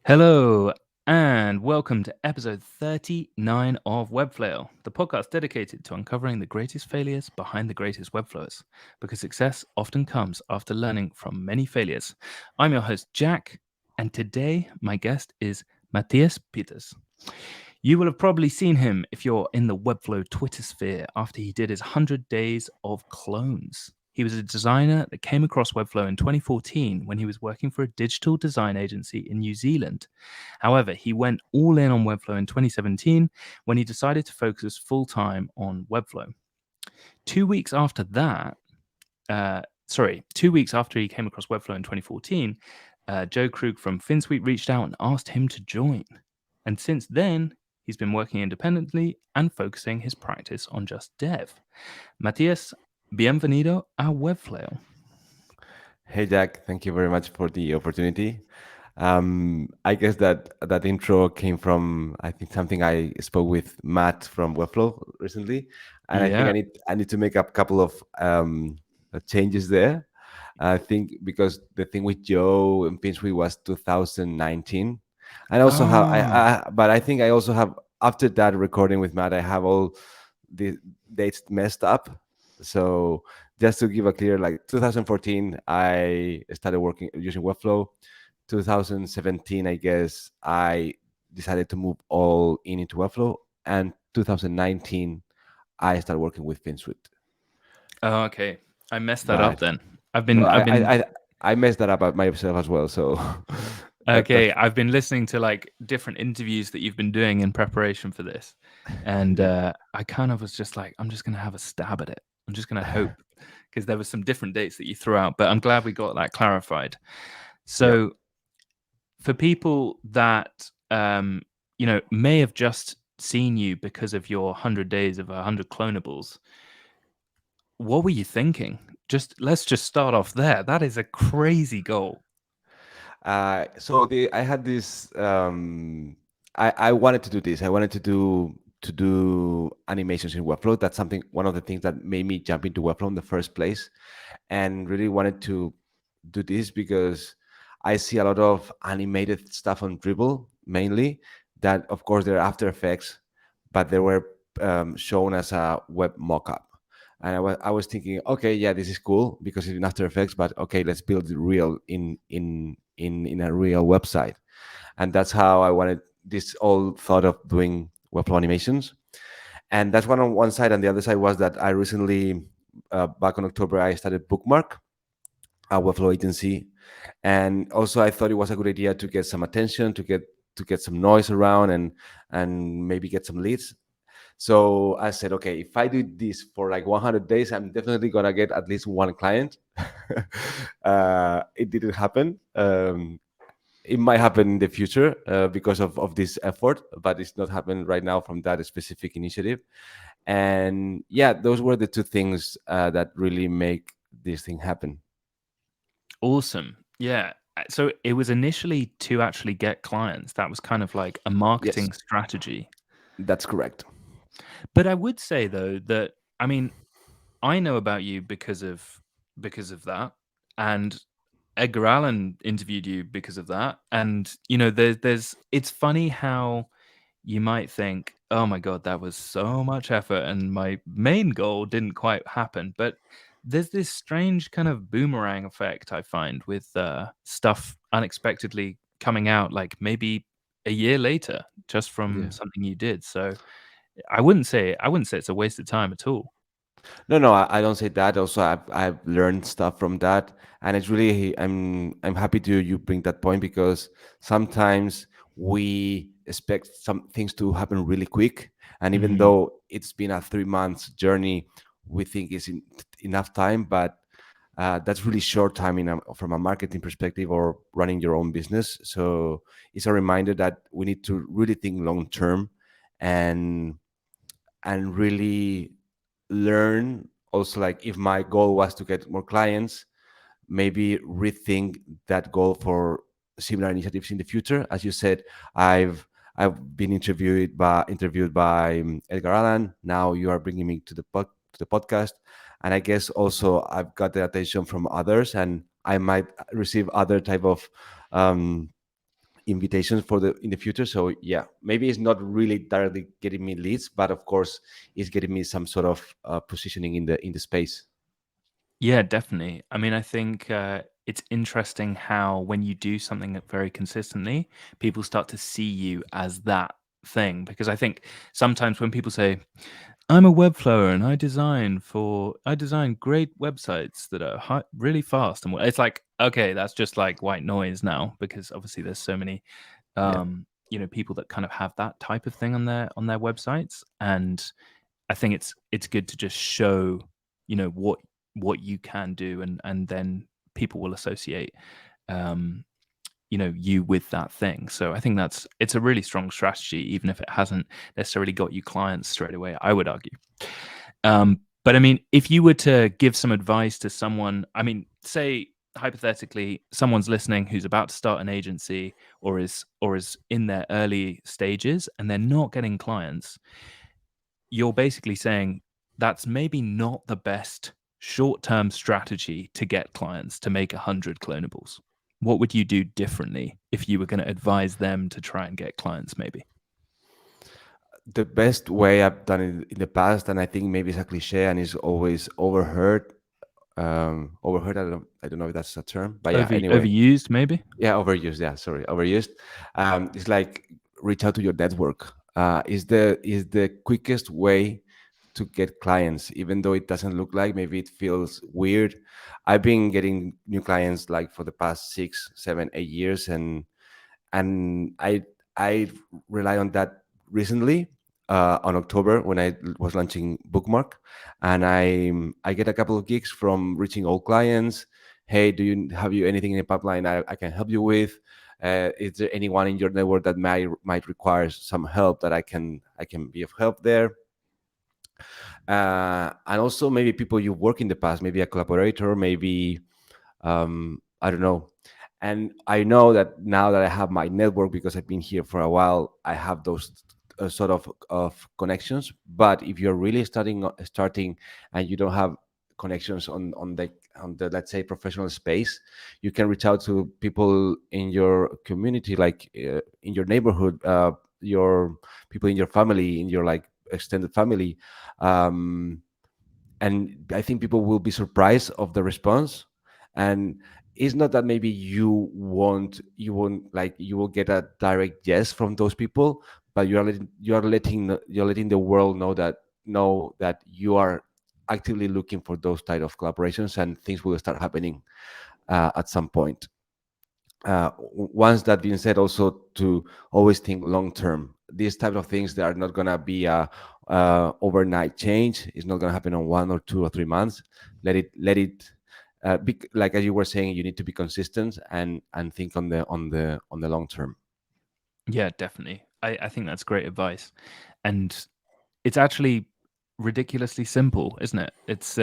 Hello, and welcome to episode 39 of Webflail, the podcast dedicated to uncovering the greatest failures behind the greatest webflowers, because success often comes after learning from many failures. I'm your host, Jack, and today my guest is Matias Piters. You will have probably seen him if you're in the Webflow Twitter sphere after he did his 100 days of clones. He was a designer that came across Webflow in 2014 when he was working for a digital design agency in New Zealand. However, he went all in on Webflow in 2017 when he decided to focus full time on Webflow. 2 weeks after that, 2 weeks after he came across Webflow in 2014, Joe Krug from FinSuite reached out and asked him to join. And since then, he's been working independently and focusing his practice on just dev. Matias, bienvenido a Webflow. Hey Jack, thank you very much for the opportunity. I guess that intro came from I think something I spoke with Matt from Webflow recently, and I think Yeah. I need to make a couple of changes there. I think because the thing with Joe and Pinsweet was 2019, and also have Oh, but I think I also have after that recording with Matt, I have all the dates messed up. So just to give a clear, like 2014, I started working using Webflow. 2017, I guess I decided to move all into Webflow, and 2019, I started working with FinSuite. okay. I messed that up But then. I've no, been I've been I messed that up by myself as well. So Okay, that's I've been listening to like different interviews that you've been doing in preparation for this, and yeah. I kind of was just like, I'm just gonna have a stab at it. I'm just gonna hope because there were some different dates that you threw out, but I'm glad we got that clarified. Yep. So for people that may have just seen you because of your 100 days of 100 clonables, what were you thinking? Let's just start off there. That is a crazy goal. I had this. I wanted to do this. I wanted to do animations in Webflow. That's something. One of the things that made me jump into Webflow in the first place, and really wanted to do this because I see a lot of animated stuff on Dribble mainly. That of course they're After Effects, but they were shown as a web mockup. And I was thinking, okay, yeah, this is cool because it's in After Effects, but okay, let's build it real in a real website. And that's how I wanted this all thought of doing Webflow animations. And that's one on one side. And the other side was that I recently, back in October, I started Bookmark, a Webflow agency. And also I thought it was a good idea to get some attention, to get some noise around, and maybe get some leads. So I said, okay, if I do this for like 100 days, I'm definitely gonna get at least one client. It didn't happen. It might happen in the future because of this effort, but it's not happening right now from that specific initiative. And yeah, those were the two things that really make this thing happen. Awesome. Yeah. So it was initially to actually get clients. That was kind of like a Yes, marketing strategy. that's correct. But I would say though that I mean, I know about you because of that. And Edgar Allan interviewed you because of that. And there's it's funny how you might think, "Oh my god, that was so much effort and my main goal didn't quite happen." But there's this strange kind of boomerang effect I find with stuff unexpectedly coming out, like maybe a year later, just from Yeah. something you did. So I wouldn't say it's a waste of time at all. No, no, I don't say that. Also, I've learned stuff from that, and it's really I'm happy to you bring that point because sometimes we expect some things to happen really quick, and even Mhm. though it's been a 3 months journey, we think it's enough time, but that's really short time from a marketing perspective or running your own business. So it's a reminder that we need to really think long term, and really learn also, like, if my goal was to get more clients, maybe rethink that goal for similar initiatives in the future. As you said, I've been interviewed by Edgar Allan. Now you are bringing me to the podcast, and I guess also I've got the attention from others, and I might receive other type of um, invitations for the in the future. So yeah, maybe it's not really directly getting me leads, but of course it's getting me some sort of positioning in the space. Yeah, definitely. I mean, I think it's interesting how when you do something very consistently, people start to see you as that thing. Because I think sometimes when people say, "I'm a webflower and I design great websites that are really fast," and it's like, okay, that's just like white noise now, because obviously there's so many Yeah. people that kind of have that type of thing on their websites. And I think it's good to just show, what you can do, and then people will associate um you with that thing. So I think it's a really strong strategy, even if it hasn't necessarily got you clients straight away, I would argue. But I mean, if you were to give some advice to someone, I mean, say hypothetically someone's listening who's about to start an agency, or is in their early stages and they're not getting clients, you're basically saying that's maybe not the best short-term strategy to get clients, to make 100 clonables. What would you do differently if you were going to advise them to try and get clients, maybe? The best way I've done it in the past, and I think maybe it's a cliche and is always overheard. Overheard. I don't know if that's a term, but yeah. Anyway, Overused, maybe? yeah, overused. Yeah, sorry, overused. It's like reach out to your network. Is the quickest way to get clients, even though it doesn't look like. Maybe it feels weird. I've been getting new clients like for the past 6, 7, 8 years, and I rely on that recently on October when I was launching Bookmark, and I get a couple of gigs from reaching old clients. Hey, do you have you anything in the pipeline I can help you with? Is there anyone in your network that might require some help that I can be of help there? And also maybe people you work in the past, maybe a collaborator, maybe I don't know. And I know that now that I have my network, because I've been here for a while, I have those sort of connections. But if you're really starting and you don't have connections on the let's say professional space, you can reach out to people in your community, like in your neighborhood, your people in your family, in your like extended family. Um, and I think people will be surprised of the response. And it's not that maybe you won't like you will get a direct yes from those people, but you're letting the world know that you are actively looking for those type of collaborations, and things will start happening at some point. Once that being said, also to always think long term. These type of things, they are not gonna be a overnight change. It's not gonna happen on 1 or 2 or 3 months. Let it like as you were saying, you need to be consistent and think on the long term. Yeah, definitely. I think that's great advice. And it's actually ridiculously simple, isn't it? It's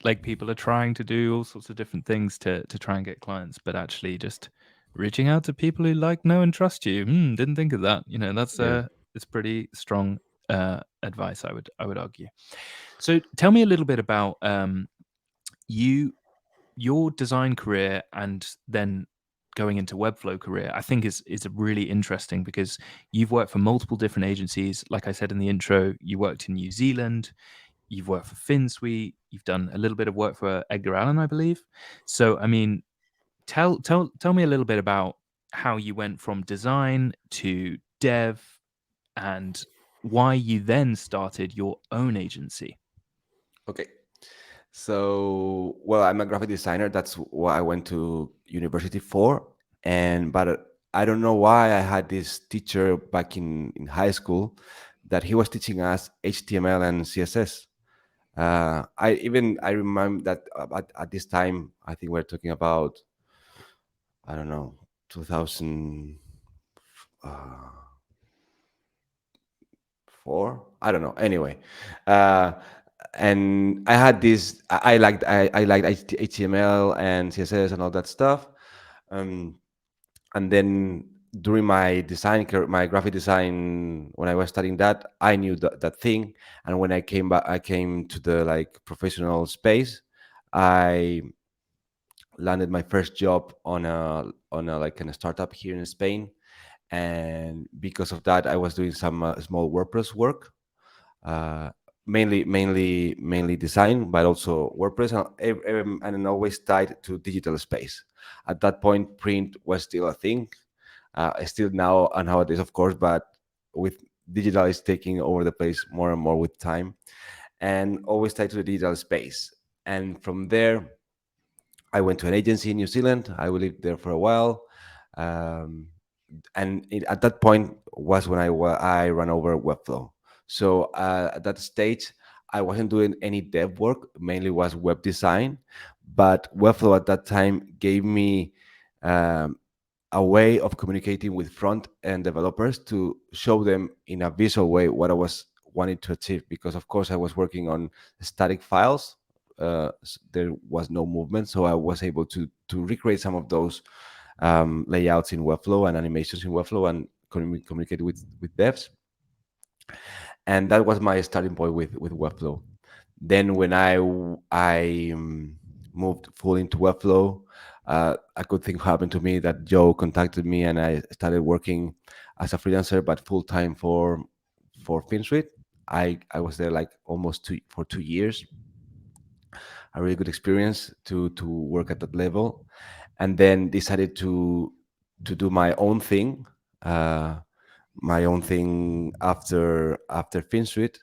like people are trying to do all sorts of different things to try and get clients, but actually just reaching out to people who like, know, and trust you. Didn't think of that. That's Yeah. it's pretty strong advice, I would argue. So tell me a little bit about you your design career, and then going into Webflow career. I think is really interesting because you've worked for multiple different agencies. Like I said in the intro, you worked in New Zealand, you've worked for FinSuite, you've done a little bit of work for Edgar Allan, I believe. So I mean, tell me a little bit about how you went from design to dev, and why you then started your own agency. Okay. So, well, I'm a graphic designer. That's what I went to university for. And but I don't know why I had this teacher back in high school that he was teaching us HTML and CSS. I remember that at this time, I think we're talking about, I don't know, 2004. I don't know. Anyway, uh, and I had this. I liked HTML and CSS and all that stuff. Um, and then during my my graphic design, when I was studying that, I knew that thing. And when I came back, I came to the like professional space. I landed my first job on a like in a startup here in Spain, and because of that, I was doing some small WordPress work, uh, mainly design, but also WordPress, and always tied to digital space. At that point, print was still a thing, still now and nowadays, of course, but with digital is taking over the place more and more with time, and always tied to the digital space. And from there, I went to an agency in New Zealand. I lived there for a while. Um, at that point was when I ran over Webflow. So at that stage, I wasn't doing any dev work. Mainly was web design, but Webflow at that time gave me um, a way of communicating with front end developers to show them in a visual way what I was wanting to achieve. Because of course I was working on static files. There was no movement, so I was able to recreate some of those layouts in Webflow and animations in Webflow and communicate with devs. And that was my starting point with Webflow. Then when I moved full into Webflow, a good thing happened to me that Joe contacted me and I started working as a freelancer, but full time for FinSuite. I was there like almost for 2 years. A really good experience to work at that level, and then decided to do uh, my own thing after FinSuite,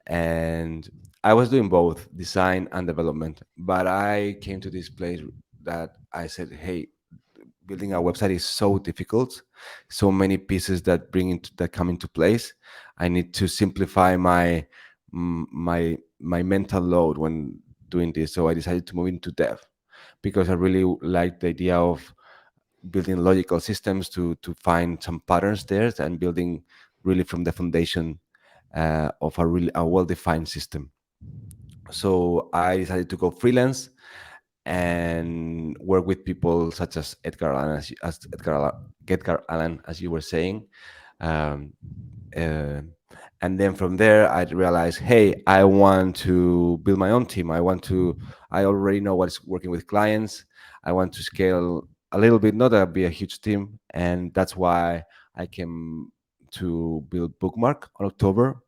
and I was doing both design and development. But I came to this place that I said, "Hey, building a website is so difficult, so many pieces that come into place. I need to simplify my mental load when doing this." So I decided to move into dev because I really liked the idea of building logical systems to find some patterns there and building really from the foundation of a well-defined system. So I decided to go freelance and work with people such as Edgar Allan, Edgar Allan, as you were saying. Um, uh, and then from there, I realized, hey, I want to build my own team. I already know what's working with clients. I want to scale a little bit, not to be a huge team. And that's why I came to build Bookmark on October.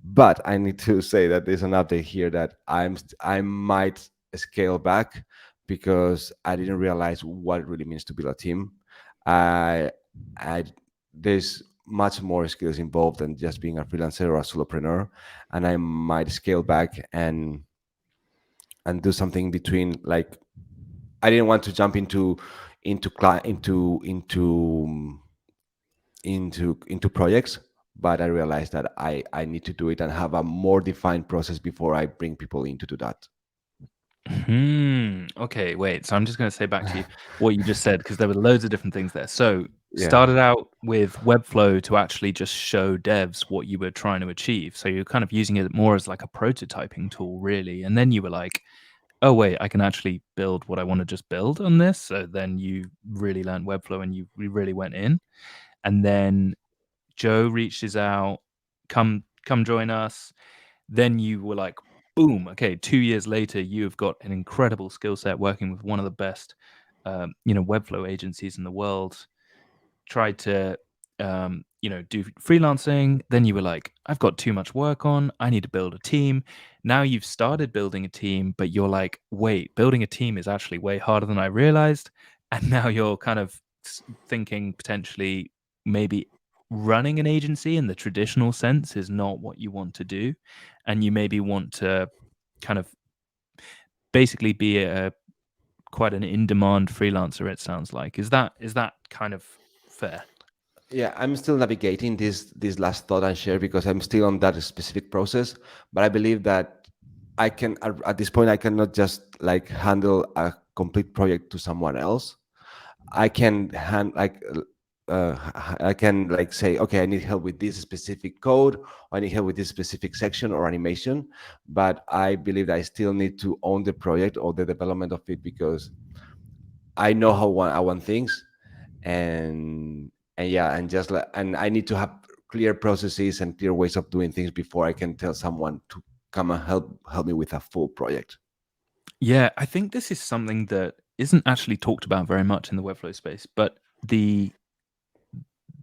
But I need to say that there's an update here that I might scale back because I didn't realize what it really means to build a team. I, I there's much more skills involved than just being a freelancer or a solopreneur, and I might scale back and do something between, like, I didn't want to jump into cli- into projects, but I realized that I need to do it and have a more defined process before I bring people in to do that. Okay, wait. So I'm just going to say back to you what you just said because there were loads of different things there. So Yeah. started out with Webflow to actually just show devs what you were trying to achieve. So you're kind of using it more as like a prototyping tool, really. And then you were like, oh wait, I can actually build what I want to just build on this. So then you really learned Webflow and you really went in. And then Joe reaches out, come join us. Then you were like, boom, okay, 2 years later, you've got an incredible skill set working with one of the best, Webflow agencies in the world. Tried to, do freelancing. Then you were like, I've got too much work on. I need to build a team. Now you've started building a team, but you're like, wait, building a team is actually way harder than I realized. And now you're kind of thinking potentially maybe running an agency in the traditional sense is not what you want to do. And you maybe want to kind of basically be a quite an in-demand freelancer, it sounds like. Is that kind of fair? Yeah, I'm still navigating this last thought I share because I'm still on that specific process. But I believe that at this point I cannot just like handle a complete project to someone else. I can hand like I can like say, okay, I need help with this specific code, or I need help with this specific section or animation. But I believe that I still need to own the project or the development of it because I know I want things, and yeah, and just like, and I need to have clear processes and clear ways of doing things before I can tell someone to come and help me with a full project. Yeah, I think this is something that isn't actually talked about very much in the Webflow space, but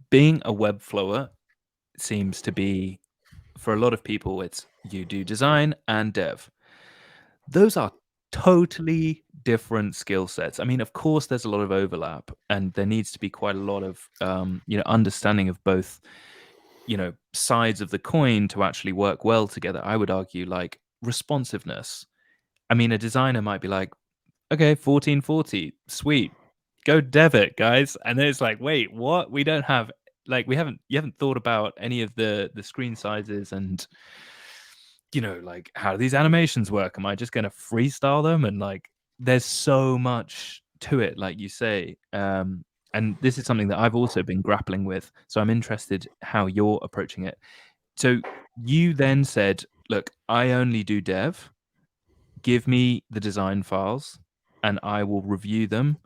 being a web flower seems to be, for a lot of people, it's you do design and dev. Those are totally different skill sets. I mean, of course, there's a lot of overlap, and there needs to be quite a lot of understanding of both, sides of the coin to actually work well together. I would argue, like responsiveness. I mean, a designer might be like, okay, 1440, sweet, go dev it, guys. And then it's like, wait, what? We don't have, like, you haven't thought about any of the screen sizes and, like, how do these animations work? Am I just going to freestyle them? And like, there's so much to it, like you say. And this is something that I've also been grappling with. So I'm interested how you're approaching it. So you then said, look, I only do dev. Give me the design files and I will review them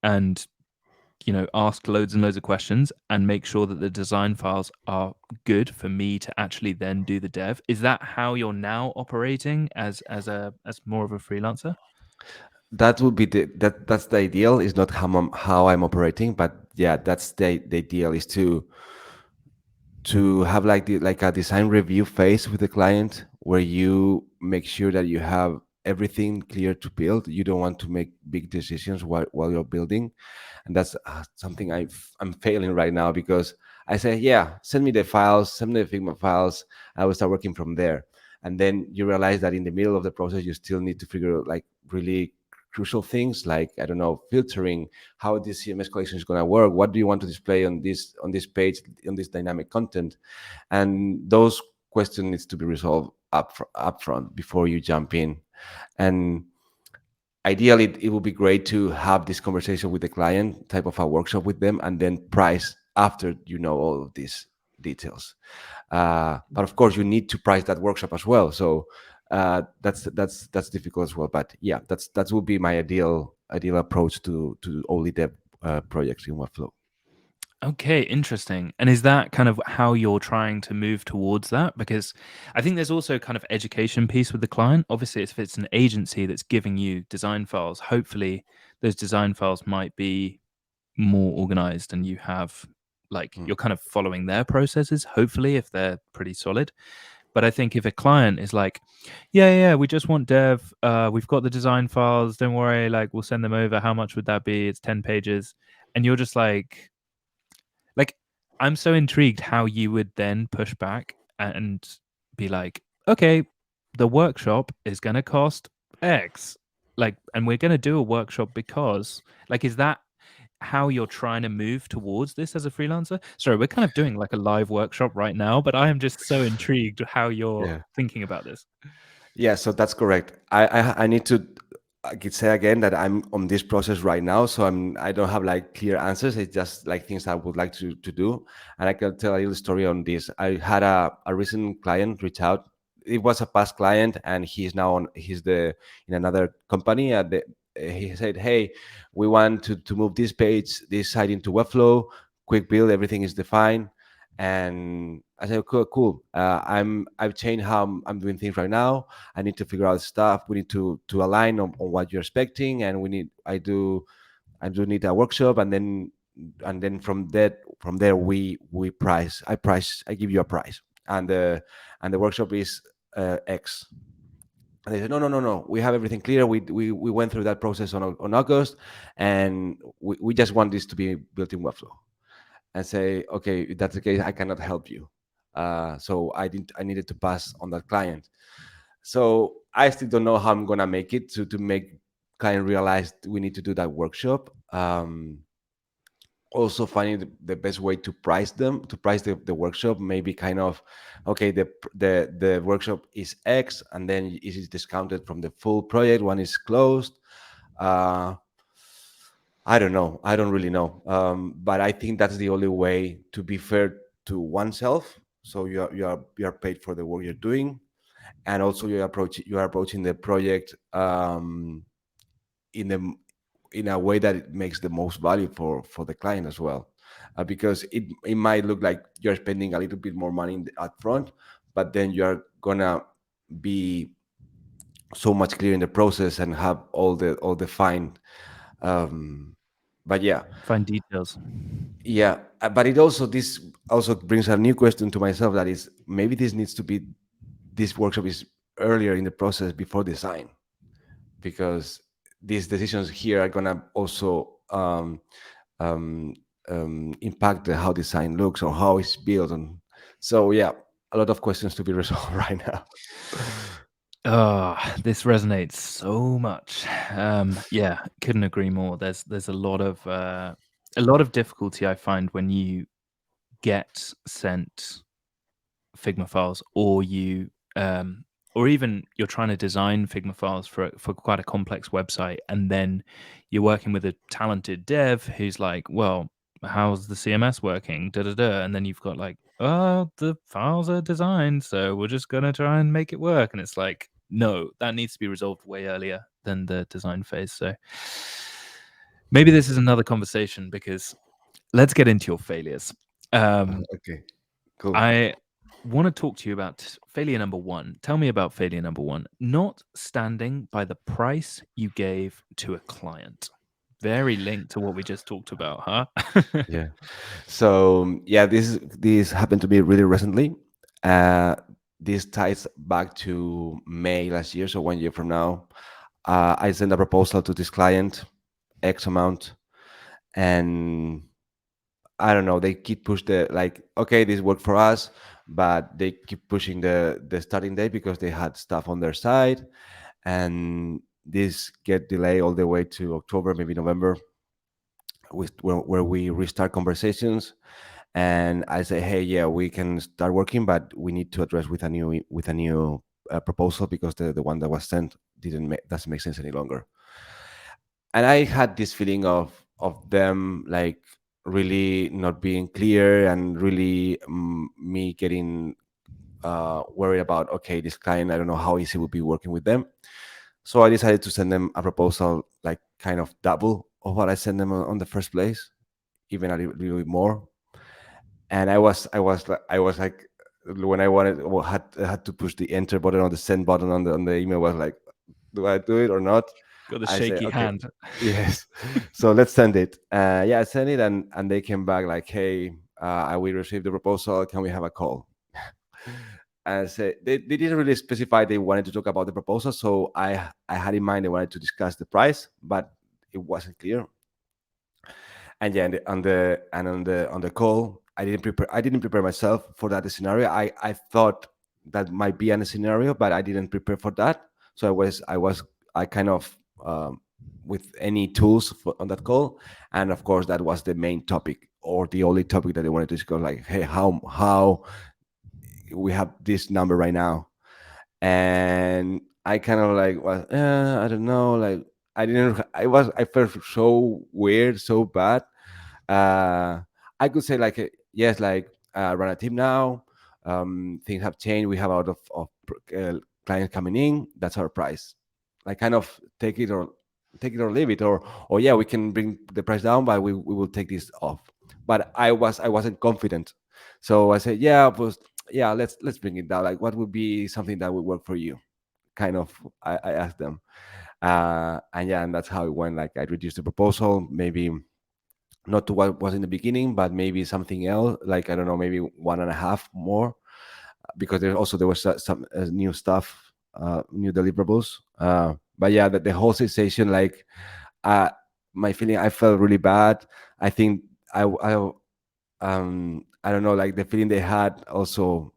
and ask loads and loads of questions and make sure that the design files are good for me to actually then do the dev. Is that how you're now operating as more of a freelancer? That would be that's the ideal. Is not how I'm operating, but yeah, that's the ideal is to have like a design review phase with the client where you make sure that you have everything clear to build. You don't want to make big decisions while you're building, and that's something I'm failing right now because I say, yeah, send me the files, send me the Figma files. I will start working from there, and then you realize that in the middle of the process, you still need to figure out like really crucial things like, I don't know, filtering, how this CMS collection is going to work, what do you want to display on this page, on this dynamic content, and those questions needs to be resolved upfront before you jump in. And ideally it would be great to have this conversation with the client, type of a workshop with them, and then price after you know all of these details. But of course you need to price that workshop as well, so that's difficult as well. But yeah, that would be my ideal approach to only dev projects in Webflow. Okay, interesting. And is that kind of how you're trying to move towards that? Because I think there's also kind of education piece with the client. Obviously, if it's an agency that's giving you design files, hopefully those design files might be more organized and you have, like, Mm. you're kind of following their processes, hopefully, if they're pretty solid. But I think if a client is like, yeah, we just want dev, we've got the design files, don't worry, like, we'll send them over. How much would that be? It's 10 pages. And you're just like, I'm so intrigued how you would then push back and be like, okay, the workshop is going to cost X. Like, and we're going to do a workshop because, like, is that how you're trying to move towards this as a freelancer? Sorry, we're kind of doing like a live workshop right now, but I am just so intrigued how you're Yeah. thinking about this. Yeah, so that's correct. I need to I could say again that I'm on this process right now, so I don't have like clear answers. It's just like things I would like to do, and I can tell a little story on this. I had a recent client reach out. It was a past client, and he's the in another company. He said, "Hey, we want to move this page, this site into Webflow. Quick build, everything is defined." And I said, "Cool, cool. I've changed how I'm doing things right now. I need to figure out stuff. We need to align on what you're expecting, and I do need a workshop, and then from there we price. I give you a price, and the workshop is X." And they said, no. We have everything clear. We went through that process on August, and we just want this to be built in Webflow. And say, okay, if that's the case, I cannot help you. So I needed to pass on that client. So I still don't know how I'm gonna make it to make client realize we need to do that workshop. Also finding the best way to price the workshop, maybe kind of, okay, the workshop is X, and then it is discounted from the full project when it's closed. uh, I don't know. I don't really know. But I think that's the only way to be fair to oneself. So you are paid for the work you're doing, and also you are approaching the project in the in a way that it makes the most value for the client as well, because it might look like you're spending a little bit more money up front, but then you're gonna be so much clearer in the process and have all the fine. um but yeah, Find details. Yeah, but it also this also brings a new question to myself. That is, maybe this needs to be this workshop is earlier in the process before design, because these decisions here are gonna also um, impact how design looks or how it's built. And so, yeah, a lot of questions to be resolved right now. Oh, this resonates so much. Yeah, couldn't agree more. There's a lot of difficulty I find when you get sent Figma files, or even you're trying to design Figma files for quite a complex website, and then you're working with a talented dev who's like, "Well, how's the CMS working? Da da da," and then you've got like, "Oh, the files are designed, so we're just gonna try and make it work," and it's like, no, that needs to be resolved way earlier than the design phase. So maybe this is another conversation because let's get into your failures. Um, Okay, cool. I want to talk to you about failure number one. Tell me about failure number one. Not standing by the price you gave to a client. Very linked to what we just talked about, huh? Yeah. So yeah, this happened to me really recently. Uh, this ties back to May last year, so 1 year from now. I sent a proposal to this client, X amount, and I don't know. They keep push the like, okay, this worked for us, but they keep pushing the starting date because they had stuff on their side, and this get delayed all the way to October, maybe November, where we restart conversations. And I say, hey, yeah, we can start working, but we need to address with a new proposal because the one that was sent doesn't make sense any longer. And I had this feeling of them like really not being clear, and really me getting worried about, okay, this client, I don't know how easy it would be working with them. So I decided to send them a proposal like kind of double of what I sent them on the first place, even a little bit more. And I was like, when I wanted, well, had to push the enter button or the send button on the email, was like, do I do it or not? Got the I say, shaky okay, hand. yes. So let's send it. Yeah, I sent it, and they came back like, hey, we received the proposal. Can we have a call? And say they didn't really specify they wanted to talk about the proposal. So I had in mind they wanted to discuss the price, but it wasn't clear. And yeah, on the call, I didn't prepare myself for that scenario. I thought that might be a scenario, but I didn't prepare for that. So I kind of with any tools on that call. And of course that was the main topic, or the only topic that they wanted to discuss, like, hey, how we have this number right now. And I kind of like, well, I don't know, like, I felt so weird, so bad. uh, I could say like, yes, like, run a team now. Things have changed. We have a lot of clients coming in. That's our price. Like, kind of take it or leave it, or yeah, we can bring the price down, but we will take this off. But I wasn't confident, so I said, yeah, yeah, let's bring it down. Like, what would be something that would work for you? Kind of, I asked them, and yeah, and that's how it went. Like, I reduced the proposal, maybe not to what was in the beginning, but maybe something else, like, I don't know, maybe one and a half more, because there was some new stuff, new deliverables. But yeah, the whole sensation, like, uh, my feeling, I felt really bad. I think I don't know, like, the feeling they had also.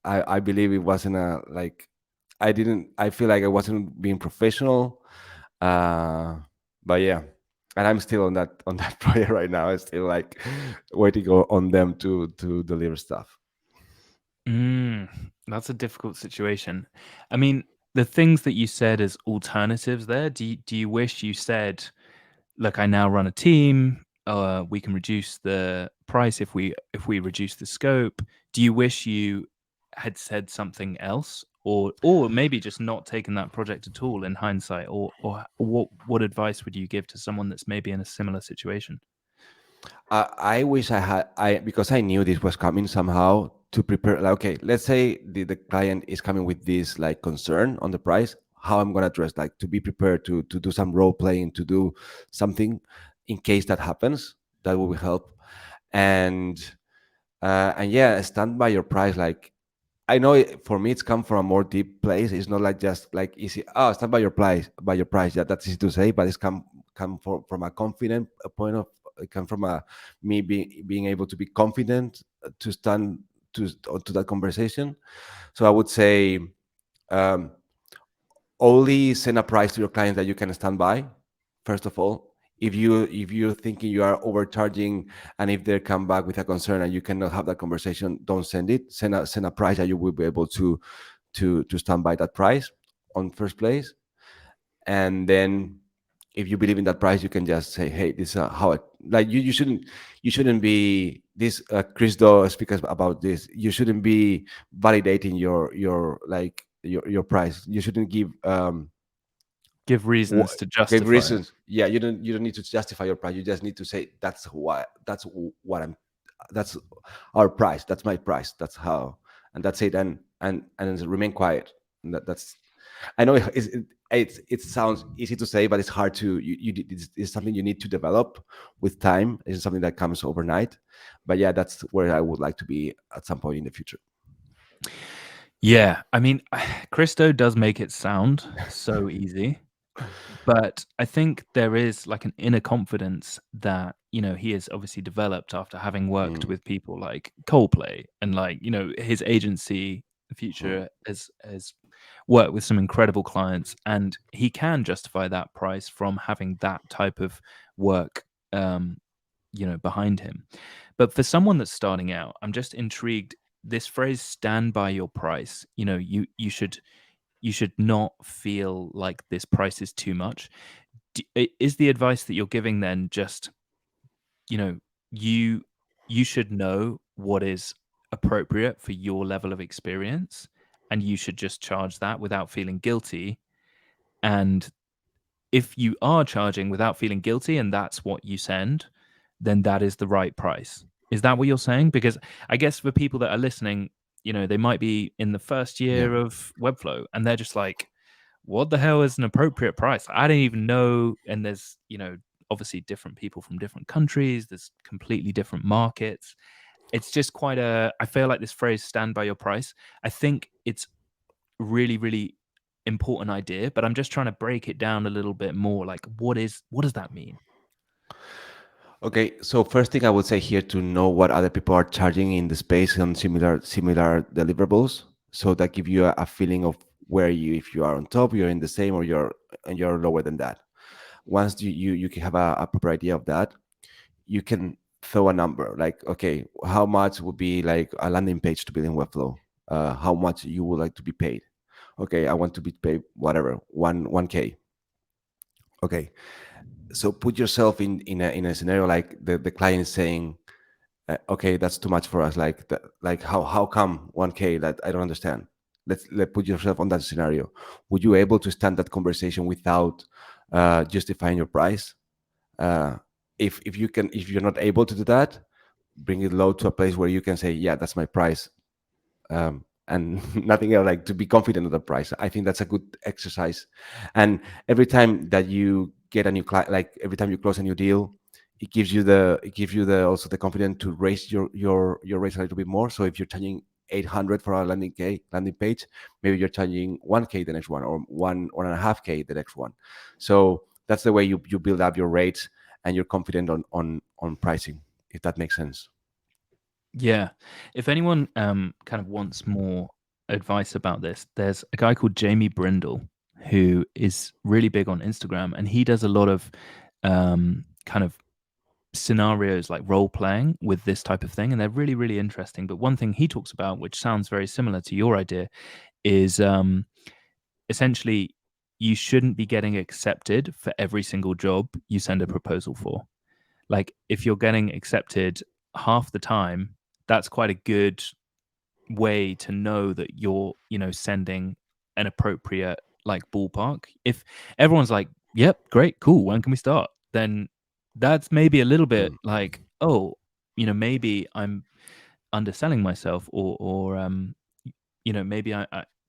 I believe it wasn't a like. I feel like I wasn't being professional. uh but yeah, and I'm still on that project right now. I still like waiting on them to deliver stuff. Mm, that's a difficult situation. I mean, the things that you said as alternatives there, do you wish you said, "Look, I now run a team. We can reduce the price if we reduce the scope." Do you wish you had said something else, or maybe just not taken that project at all in hindsight, or what advice would you give to someone that's maybe in a similar situation? I wish I had, because I knew this was coming somehow, to prepare. Like, okay, let's say the client is coming with this like concern on the price. How I'm gonna address, like, to be prepared to do some role playing, to do something in case that happens. That will help. and yeah, stand by your price. Like, I know for me it's come from a more deep place. It's not like just like easy. Oh, stand by your price, by your price. Yeah, that's easy to say, but it's come from a confident point of. It come from a me being able to be confident to stand to that conversation. So I would say, um, only send a price to your client that you can stand by. First of all, if you're thinking you are overcharging, and if they come back with a concern and you cannot have that conversation, don't send it. Send a price that you will be able to stand by that price on first place. And then if you believe in that price, you can just say, hey, this is how it, like, you shouldn't be this, Chris Do speaks about this, you shouldn't be validating your like your price. You shouldn't Give reasons to give justify it. reasons. Yeah, you don't need to justify your price. You just need to say, that's what I'm that's our price, that's my price, that's how, and that's it. And remain quiet. And that's, I know it sounds easy to say, but it's hard to, it's something you need to develop with time. It's something that comes overnight. But yeah, that's where I would like to be at some point in the future. Yeah, I mean, Christo does make it sound so easy, but I think there is like an inner confidence that, he has obviously developed after having worked Mm, with people like Coldplay, and like, his agency, The mm, Future, has worked with some incredible clients, and he can justify that price from having that type of work, um, behind him. But for someone that's starting out, I'm just intrigued. This phrase "stand by your price," you should not feel like this price is too much. Is the advice that you're giving then just, you know, you you should know what is appropriate for your level of experience, and you should just charge that without feeling guilty. And if you are charging without feeling guilty and that's what you send, then that is the right price. Is that what you're saying? Because I guess for people that are listening, they might be in the first yeah. year of Webflow and they're just like, what the hell is an appropriate price? I don't even know. And there's, obviously different people from different countries, there's completely different markets. It's just I feel like this phrase, stand by your price, I think it's really, really important idea, but I'm just trying to break it down a little bit more. Like, what does that mean? Okay, so first thing I would say here, to know what other people are charging in the space on similar deliverables, so that give you a feeling of where you, if you are on top, you're in the same, or you're lower than that. Once you can have a proper idea of that, you can throw a number like, okay, how much would be like a landing page to build in Webflow? How much you would like to be paid? Okay, I want to be paid whatever, 1K. Okay, so put yourself in a scenario like the client is saying, okay, that's too much for us. Like how come 1K? That I don't understand. Let put yourself on that scenario. Would you able to stand that conversation without justifying your price? Uh, if you can, if you're not able to do that, bring it low to a place where you can say, yeah, that's my price, and nothing else, like to be confident of the price. I think that's a good exercise. And every time that you get a new client, like every time you close a new deal, it gives you the also the confidence to raise your rates a little bit more. So if you're charging 800 for a landing page, maybe you're charging 1K the next one, or 1.5K the next one. So that's the way you build up your rates, and you're confident on pricing, if that makes sense. Yeah. If anyone kind of wants more advice about this, there's a guy called Jamie Brindle who is really big on Instagram, and he does a lot of kind of scenarios, like role playing with this type of thing, and they're really, really interesting. But one thing he talks about, which sounds very similar to your idea, is essentially you shouldn't be getting accepted for every single job you send a proposal for. Like, if you're getting accepted half the time, that's quite a good way to know that you're, sending an appropriate, like, ballpark. If everyone's like, "Yep, great, cool, when can we start?" Then that's maybe a little bit Mm. like, "Oh, maybe I'm underselling myself," or maybe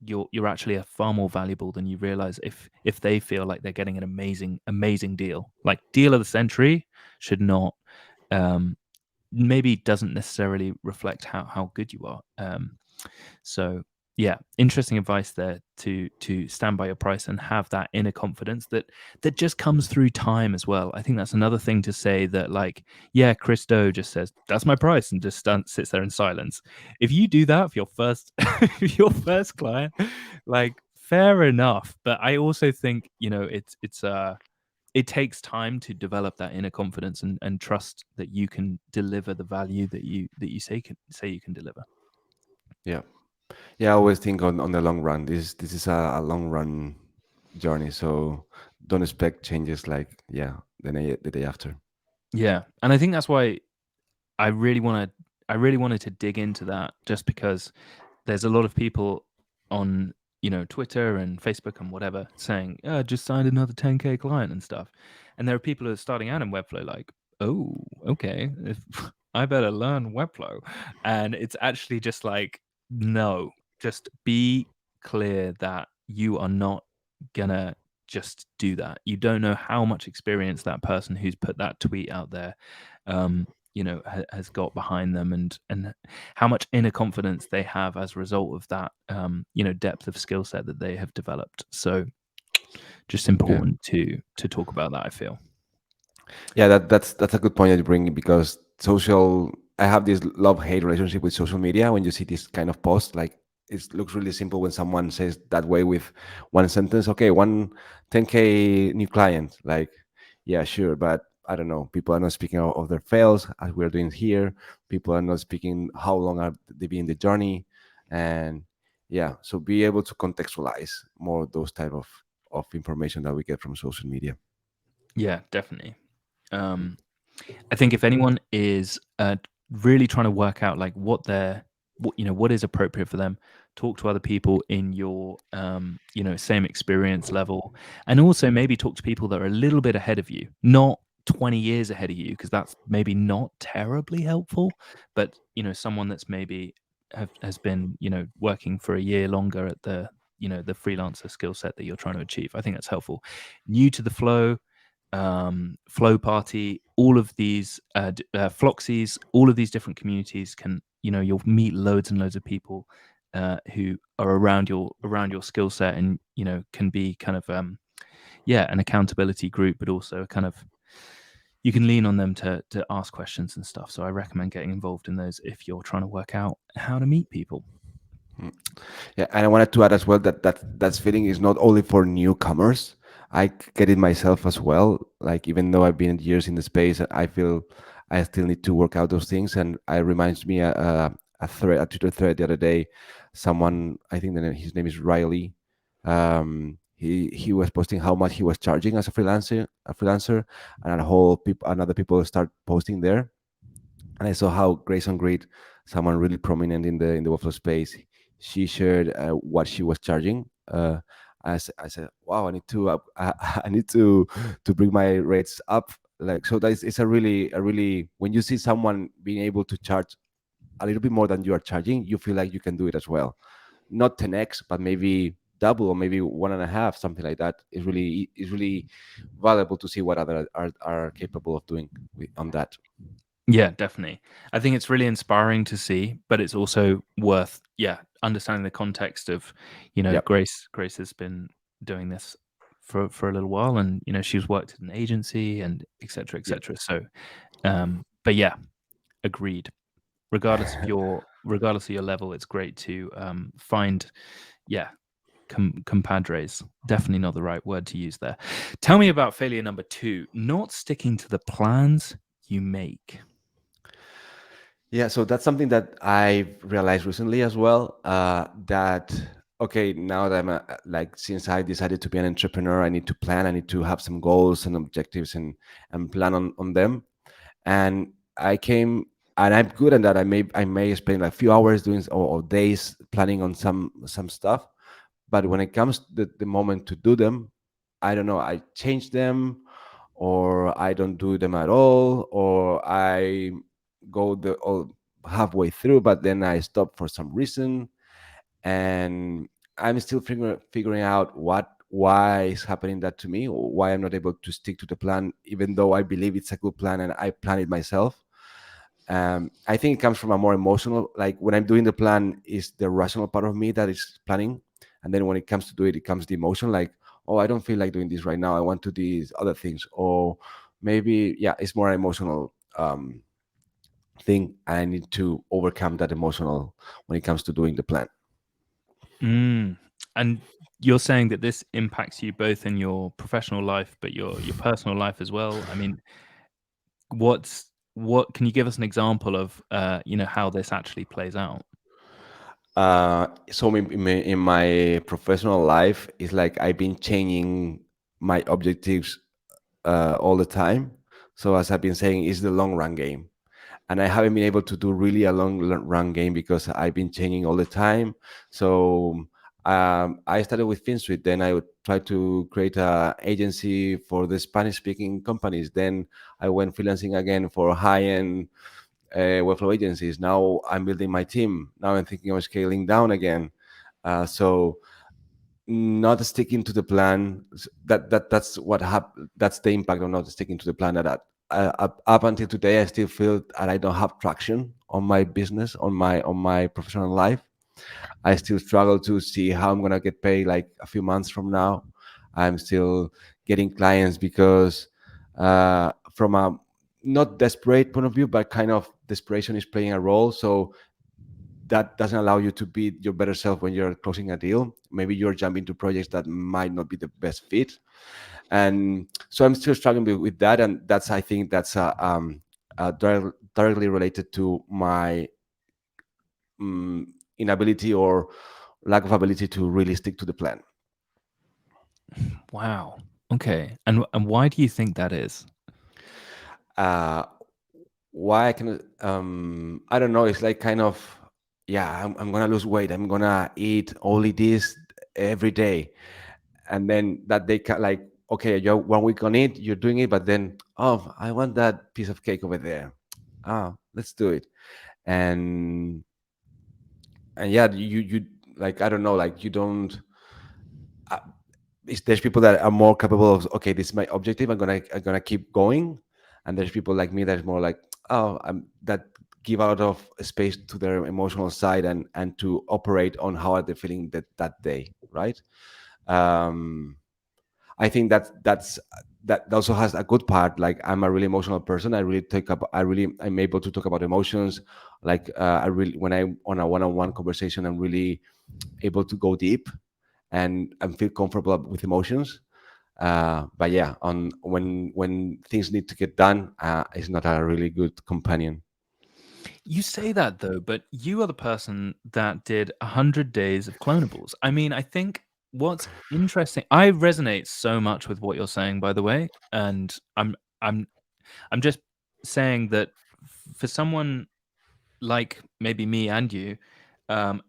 you're actually a far more valuable than you realize, if they feel like they're getting an amazing, amazing deal. Like, deal of the century should not, um maybe doesn't necessarily reflect how good you are. So yeah, interesting advice there to stand by your price and have that inner confidence that just comes through time as well. I think that's another thing to say, that like, yeah, Chris Do just says that's my price and just sits there in silence. If you do that for your first your first client, like fair enough. But I also think, it takes time to develop that inner confidence and trust that you can deliver the value that you say you can deliver. Yeah. Yeah, I always think on the long run. This is a long run journey, so don't expect changes like, yeah, the day after. Yeah, and I think that's why I really want to. I really wanted to dig into that, just because there's a lot of people on Twitter and Facebook and whatever saying, just signed another 10K client and stuff, and there are people who are starting out in Webflow like, oh, okay, if, I better learn Webflow, and it's actually just like, no, just be clear that you are not gonna just do that. You don't know how much experience that person who's put that tweet out there has got behind them, and how much inner confidence they have as a result of that depth of skill set that they have developed. So just Yeah. important to talk about that, I feel. Yeah, that's a good point that you bring, because social. I have this love-hate relationship with social media. When you see this kind of post, like, it looks really simple when someone says that way with one sentence. Okay, 10K new client. Like, yeah, sure, but I don't know. People are not speaking of their fails as we're doing here. People are not speaking how long are they been in the journey, and yeah, so be able to contextualize more those type of information that we get from social media. Yeah, definitely. um I think if anyone is really trying to work out like what is appropriate for them, talk to other people in your same experience level, and also maybe talk to people that are a little bit ahead of you, not 20 years ahead of you, because that's maybe not terribly helpful, but someone that's maybe has been working for a year longer at the freelancer skill set that you're trying to achieve. I think that's helpful. New to the flow, Flow Party, all of these Floxies, all of these different communities can, you'll meet loads and loads of people who are around your skill set, and can be kind of an accountability group, but also a kind of, you can lean on them to ask questions and stuff. So I recommend getting involved in those if you're trying to work out how to meet people. Mm. Yeah, and I wanted to add as well that feeling is not only for newcomers. Get it myself as well. Like, even though I've been years in the space, I feel I still need to work out those things. And it reminds me a Twitter thread the other day. Someone, I think his name is Riley. He was posting how much he was charging as a freelancer, and a whole people another people start posting there, and I saw how Grace on Grid, someone really prominent in the Webflow space, she shared what she was charging. I said, wow, I need to I need to bring my rates up. Like, so that is, it's a really when you see someone being able to charge a little bit more than you are charging, you feel like you can do it as well. Not 10x, but maybe double, or maybe one and a half, something like that. Is really valuable to see what others are capable of doing on that. Yeah, definitely. I think it's really inspiring to see, but it's also worth, understanding the context of, Yep. Grace has been doing this for a little while, and she's worked at an agency and et cetera, et Yep. cetera. So, but yeah, agreed. Regardless of your level, it's great to find, yeah, compadres. Definitely not the right word to use there. Tell me about failure number 2: not sticking to the plans you make. Yeah, so that's something that I realized recently as well. That okay, now that like, since I decided to be an entrepreneur, I need to plan. I need to have some goals and objectives, and plan on them. And I came, and I'm good at that. I may spend like a few hours doing, or days planning on some stuff. But when it comes to the moment to do them, I don't know. I change them, or I don't do them at all, or I go the all halfway through, but then I stop for some reason, and I'm still figuring out why is happening that to me, or why I'm not able to stick to the plan, even though I believe it's a good plan and I plan it myself. I think it comes from a more emotional, like when I'm doing the plan is the rational part of me that is planning. And then when it comes to do it, it comes the emotion, like, oh, I don't feel like doing this right now. I want to do these other things. Or maybe, yeah, it's more emotional thing. I need to overcome that emotional when it comes to doing the plan. Mm. And you're saying that this impacts you both in your professional life, but your personal life as well. I mean, what can you give us an example of, how this actually plays out? So in my professional life, it's like I've been changing my objectives all the time. So as I've been saying, it's the long run game, and I haven't been able to do really a run game because I've been changing all the time. So I started with FinSuite, then I would try to create a agency for the Spanish speaking companies. Then I went freelancing again for high end workflow agencies. Now I'm building my team. Now I'm thinking of scaling down again. So not sticking to the plan. That's what that's the impact of not sticking to the plan. Up until today, I still feel that I don't have traction on my business, on my professional life. I still struggle to see how I'm gonna get paid like a few months from now. I'm still getting clients because from a not desperate point of view, but kind of desperation is playing a role. So that doesn't allow you to be your better self when you're closing a deal. Maybe you're jumping to projects that might not be the best fit, and so I'm still struggling with that. And that's I think that's directly related to my inability or lack of ability to really stick to the plan. Wow. Okay. And why do you think that is? Uh, why I can I don't know. It's like kind of yeah. I'm gonna lose weight. I'm gonna eat only this every day, and then that they can like okay, you're 1 week on it, you're doing it, but then oh, I want that piece of cake over there. Ah, let's do it. And yeah, you like I don't know, like you don't. Uh, there's people that are more capable of okay, this is my objective. I'm gonna keep going, and there's people like me that's more like oh, I'm that give out of space to their emotional side and to operate on how are they feeling that day, right? Um, I think that also has a good part. Like I'm a really emotional person. I really take up. I'm able to talk about emotions. Like I really when I on a one-on-one conversation, I'm really able to go deep and feel comfortable with emotions. But yeah, on when things need to get done, it's not a really good companion. You say that though, but you are the person that did 100 days of clonables. I mean, I think what's interesting, I resonate so much with what you're saying, by the way, and I'm I'm just saying that for someone like maybe me and you, um,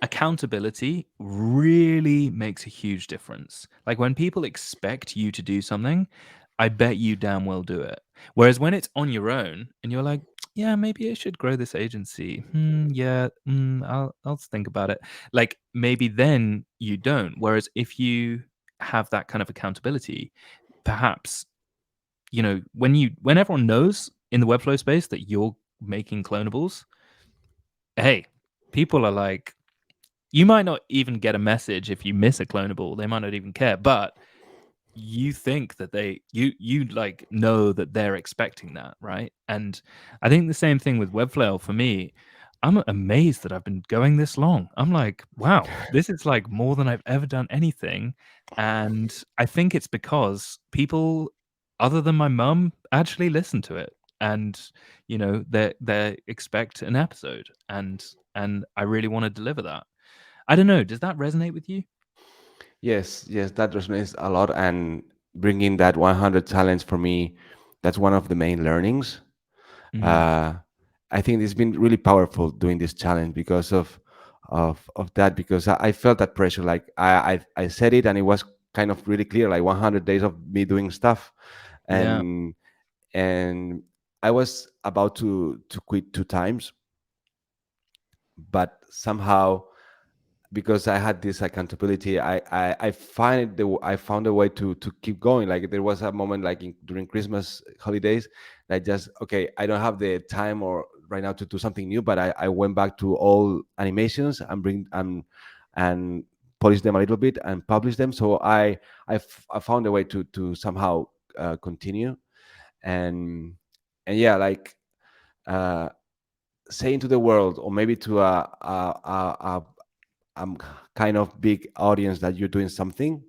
accountability really makes a huge difference. Like when people expect you to do something, I bet you damn well do it. Whereas when it's on your own and you're like, yeah, maybe I should grow this agency. Yeah, I'll think about it. Like maybe then you don't. Whereas if you have that kind of accountability, perhaps when everyone knows in the Webflow space that you're making clonables, hey, people are like, you might not even get a message if you miss a clonable. They might not even care, but you think that you like know that they're expecting that, right? And I think the same thing with Webflail for me. I'm amazed that I've been going this long. I'm like, wow, this is like more than I've ever done anything. And I think it's because people other than my mum actually listen to it. And they expect an episode and I really want to deliver that. I don't know. Does that resonate with you? Yes, yes, that resonates a lot. And bringing that 100 challenge for me, that's one of the main learnings. Mm, Uh, I think it's been really powerful doing this challenge because of that. Because I felt that pressure. Like I said it, and it was kind of really clear. Like 100 days of me doing stuff, yeah. and and I was about to quit 2 times, but somehow because I had this accountability, I found a way to keep going. Like there was a moment like during Christmas holidays, I just, okay, I don't have the time or right now to do something new, but I went back to all animations and bring and polish them a little bit and publish them. So I found a way to somehow continue, and yeah, like uh, saying to the world, or maybe to a kind of big audience that you're doing something,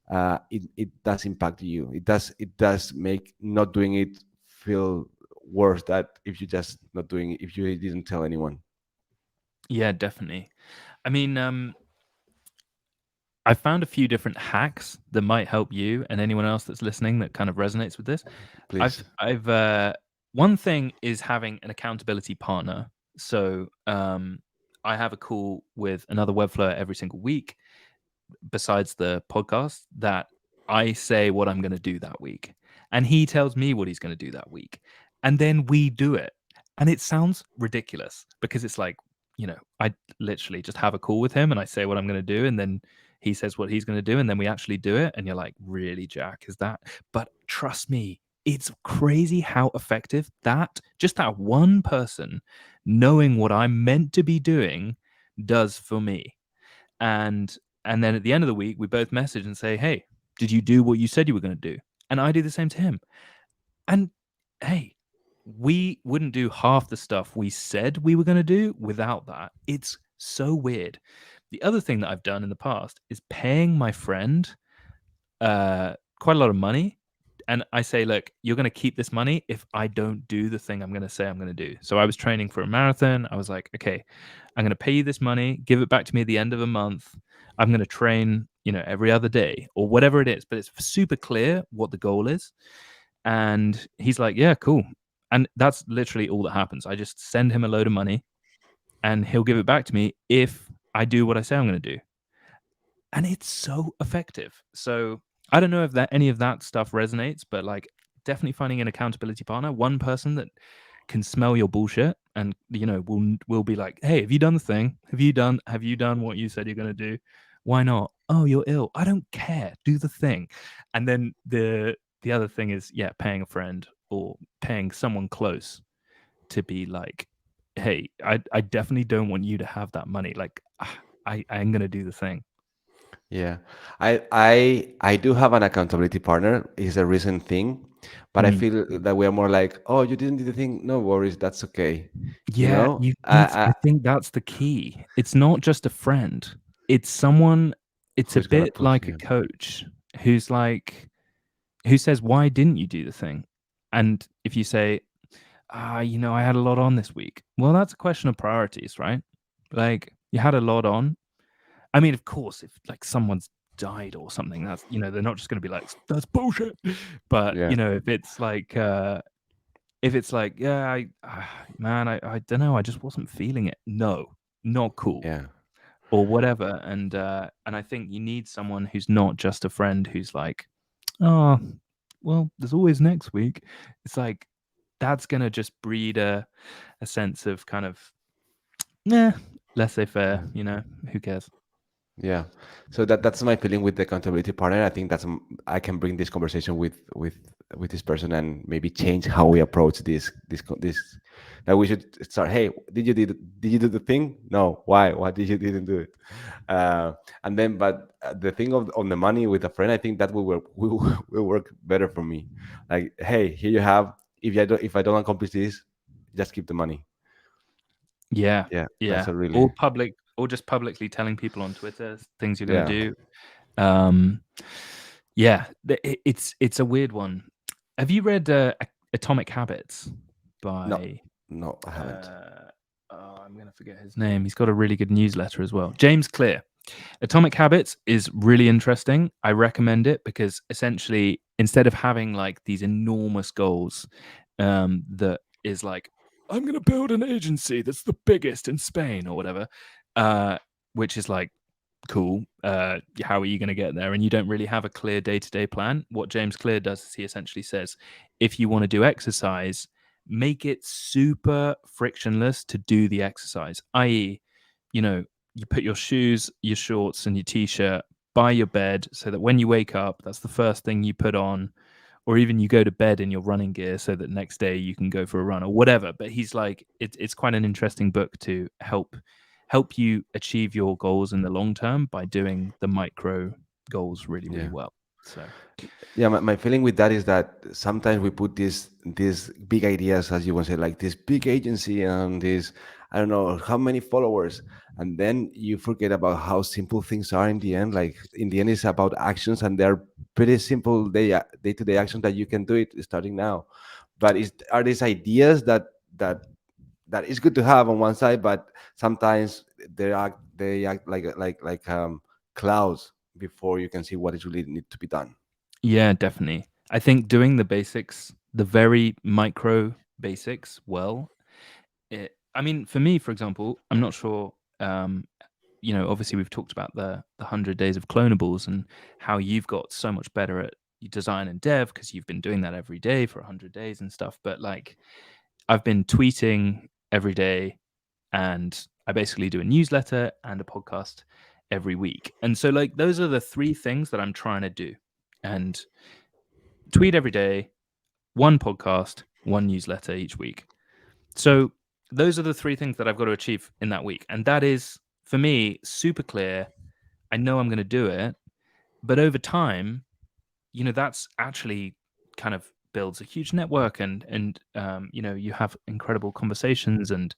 it does impact you. It does make not doing it feel worse that if you just not doing it, if you didn't tell anyone. Yeah, definitely. I mean, I found a few different hacks that might help you and anyone else that's listening that kind of resonates with this. Please. One thing is having an accountability partner. So, I have a call with another Webflower every single week, besides the podcast, that I say what I'm going to do that week. And he tells me what he's going to do that week. And then we do it. And it sounds ridiculous because it's like, I literally just have a call with him and I say what I'm going to do. And then he says what he's going to do. And then we actually do it. And you're like, really, Jack, is that? But trust me, it's crazy how effective just that one person knowing what I'm meant to be doing does for me. And and then at the end of the week, we both message and say, "Hey, did you do what you said you were going to do?" And I do the same to him. And hey, we wouldn't do half the stuff we said we were going to do without that. It's so weird. The other thing that I've done in the past is paying my friend quite a lot of money. And I say, look, you're going to keep this money if I don't do the thing I'm going to say I'm going to do. So I was training for a marathon. I was like, okay, I'm going to pay you this money, give it back to me at the end of a month. I'm going to train, every other day or whatever it is. But it's super clear what the goal is. And he's like, yeah, cool. And that's literally all that happens. I just send him a load of money and he'll give it back to me if I do what I say I'm going to do. And it's so effective. So I don't know if that any of that stuff resonates, but like definitely finding an accountability partner, one person that can smell your bullshit and will be like, hey, have you done the thing? Have you done what you said you're gonna do? Why not? Oh, you're ill. I don't care. Do the thing. And then the other thing is, yeah, paying a friend or paying someone close to be like, hey, I definitely don't want you to have that money. Like I'm gonna do the thing. Yeah, I do have an accountability partner. It's a recent thing, but I Mm. feel that we are more like, oh, you didn't do the thing, no worries, that's okay. You Yeah, know, you need I think that's the key. It's not just a friend. It's someone it's a who's gonna bit push? like a Yeah, coach who's like who says, "Why didn't you do the thing?" And if you say, I had a lot on this week." Well, that's a question of priorities, right? Like, you had a lot on. I mean, of course, if like someone's died or something, that's they're not just gonna be like, "That's bullshit." But, yeah, if it's like, yeah, man, I don't know, I just wasn't feeling it. No, not cool, yeah, or whatever. And I think you need someone who's not just a friend who's like, oh, well, there's always next week. It's like that's gonna just breed a sense of kind of, nah, laissez faire. Who cares? yeah. So that's my feeling with the accountability partner. I think I can bring this conversation with this person and maybe change how we approach this. That we should start. Hey, did you do the thing? No. Why did you didn't do it? Uh, and then, but the thing of on the money with a friend, I think that will work. Will work better for me. Like, hey, here you have. If I don't accomplish this, just keep the money. Yeah, Yeah, that's yeah. a Or really, just publicly telling people on Twitter things you're gonna yeah. do. Um, yeah, it's a weird one. Have you read Atomic Habits No, by no, I haven't. I'm gonna forget his name. He's got a really good newsletter as well. James Clear. Atomic Habits is really interesting. I recommend it because essentially, instead of having like these enormous goals, that is like, I'm going to build an agency that's the biggest in Spain or whatever, uh, which is like, cool. How are you going to get there? And you don't really have a clear day to day plan. What James Clear does is he essentially says, if you want to do exercise, make it super frictionless to do the exercise, i.e., you know, you put your shoes, your shorts, and your t-shirt by your bed so that when you wake up, that's the first thing you put on, or even you go to bed in your running gear so that next day you can go for a run or whatever. But he's like, it's quite an interesting book to help you achieve your goals in the long term by doing the micro goals really, really Yeah. well. So Yeah, my feeling with that is that sometimes we put these big ideas, as you want to say, like this big agency and this, I don't know how many followers, and then you forget about how simple things are in the end. Like in the end, it's about actions, and they're pretty simple day to day actions that you can do it starting now. But are these ideas that that is good to have on one side, but sometimes they act like clouds before you can see what is really need to be done. yeah, definitely. I think doing the basics, the very micro basics, well, I mean, for me, for example, I'm not sure. Obviously, we've talked about the 100 days of clonables and how you've got so much better at design and dev because you've been doing that every day for 100 days and stuff. But like, I've been tweeting every day, and I basically do a newsletter and a podcast every week. And so, like, those are the three things that I'm trying to do. And tweet every day, one podcast, one newsletter each week. So those are the three things that I've got to achieve in that week. And that is, for me, super clear. I know I'm going to do it. But over time, that's actually kind of builds a huge network, and you have incredible conversations, and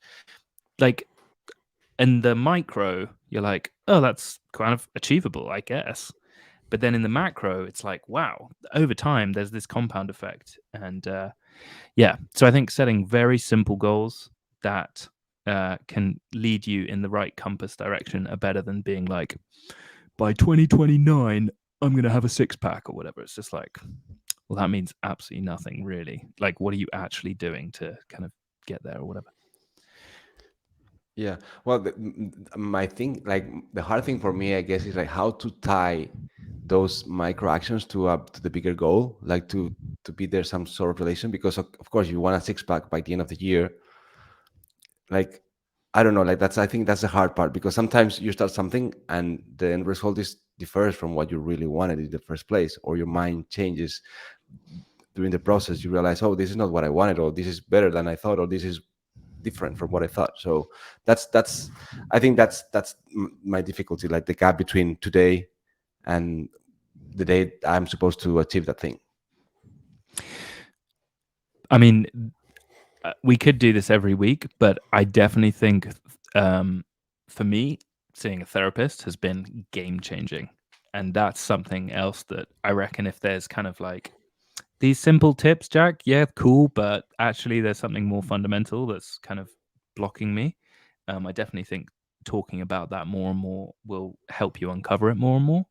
like in the micro, you're like, oh, that's kind of achievable, I guess. But then in the macro, it's like, wow, over time, there's this compound effect. And yeah, so I think setting very simple goals that can lead you in the right compass direction are better than being like, by 2029, I'm going to have a six pack or whatever. It's just like, well, that means absolutely nothing, really. Like, what are you actually doing to kind of get there or whatever? Yeah. Well, my thing, like the hard thing for me, I guess, is like how to tie those micro actions to the bigger goal, like to be there some sort of relation. Because of course, you want a six pack by the end of the year. Like, I don't know, like I think that's the hard part because sometimes you start something and the end result is differs from what you really wanted in the first place, or your mind changes during the process. You realize, oh, this is not what I wanted, or this is better than I thought, or this is different from what I thought. So that's I think that's my difficulty, like the gap between today and the day I'm supposed to achieve that thing. I mean, we could do this every week, but I definitely think for me, seeing a therapist has been game changing. And that's something else that I reckon if there's kind of like these simple tips, Jack, yeah, cool, but actually there's something more fundamental that's kind of blocking me. I definitely think talking about that more and more will help you uncover it more and more.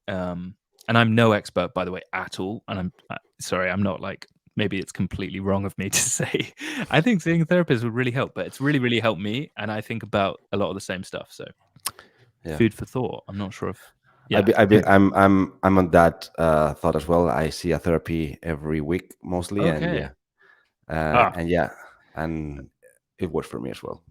And I'm no expert, by the way, at all. And I'm sorry, I'm not like, maybe it's completely wrong of me to say. I think seeing a therapist would really help, but it's really, really helped me. And I think about a lot of the same stuff. So Yeah. food for thought. I'm not sure if, I yeah. be, I be, I'm on that thought as well. I see a therapy every week mostly, and Okay. yeah, Ah, and yeah, and it works for me as well.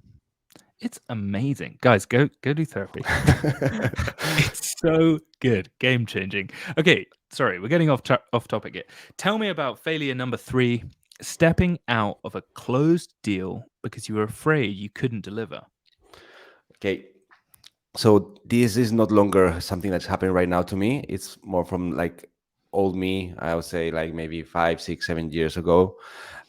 it's amazing. Guys, go do therapy. It's so good. Game changing. Okay, sorry, we're getting off topic here. Tell me about failure number 3, stepping out of a closed deal because you were afraid you couldn't deliver. Okay, so this is not longer something that's happening right now to me. It's more from like old me. I would say like maybe 5, 6, 7 years ago.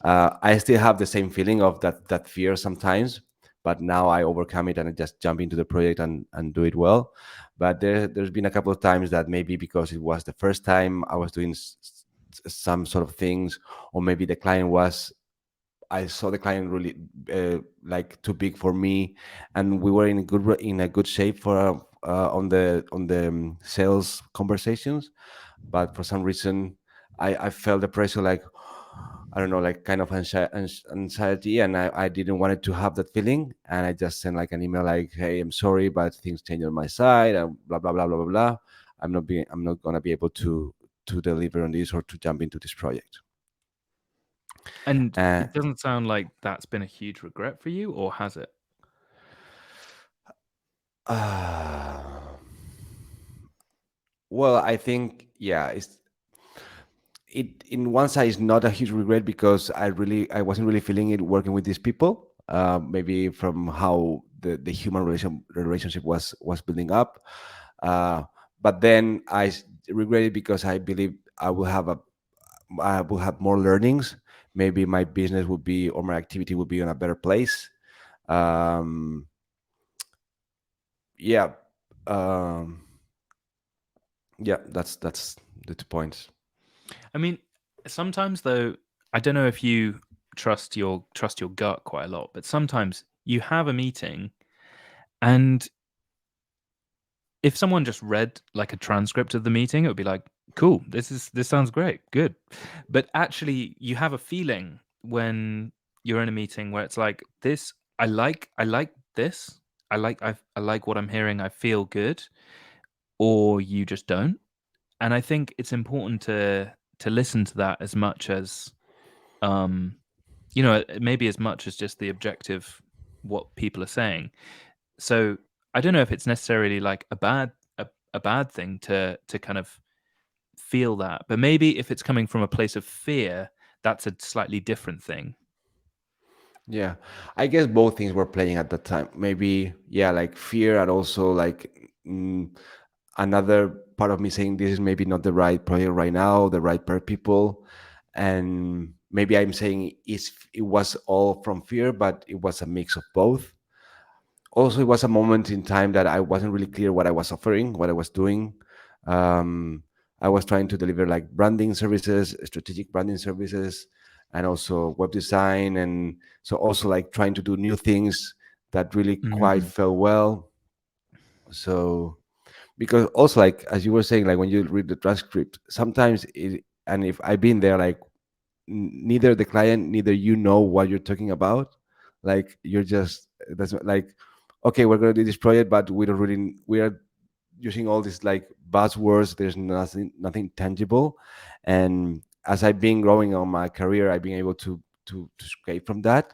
I still have the same feeling of that fear sometimes, but now I overcome it and I just jump into the project and do it well. But there's been a couple of times that maybe because it was the first time I was doing some sort of things, or maybe the client was I saw the client really like too big for me, and we were in a good shape for on the sales conversations. But for some reason, I felt the pressure, like I don't know, like kind of anxiety, and I didn't want it to have that feeling, and I just sent like an email like, "Hey, I'm sorry, but things changed on my side, and blah blah blah blah blah blah. I'm not gonna be able to deliver on this or to jump into this project." And Uh, it doesn't sound like that's been a huge regret for you, or has it? Uh, well, I think yeah, it in one side is not a huge regret because I wasn't really feeling it working with these people. Maybe from how the human relationship was building up. Uh, but then regret it because I believe I will have more learnings. Maybe my business would be or my activity would be in a better place. Um, yeah, um, yeah. That's the 2 points. I mean, sometimes though, I don't know if you trust your gut quite a lot, but sometimes you have a meeting and if someone just read like a transcript of the meeting, it would be like, cool, this sounds great, good. But actually you have a feeling when you're in a meeting where it's like this, I like this. I like what I'm hearing, I feel good, or you just don't. And I think it's important to listen to that as much as um maybe as much as just the objective what people are saying. So I don't know if it's necessarily like a bad thing to kind of feel that, but maybe if it's coming from a place of fear, that's a slightly different thing. Yeah, I guess both things were playing at that time. Maybe, yeah, like fear and also like another part of me saying this is maybe not the right project right now, the right per people, and maybe I'm saying it was all from fear, but it was a mix of both. Also, it was a moment in time that I wasn't really clear what I was offering, what I was doing. Um, I was trying to deliver like branding services, strategic branding services, and also web design, and so also like trying to do new things that really quite Mm, felt well. So because also like as you were saying, like when you read the transcript, sometimes and if I've been there, like neither the client neither you know what you're talking about. Like you're just that's like okay, we're going to do this project, but we don't really we are using all these like buzzwords. There's nothing tangible. And as I've been growing on my career, I've been able to escape from that.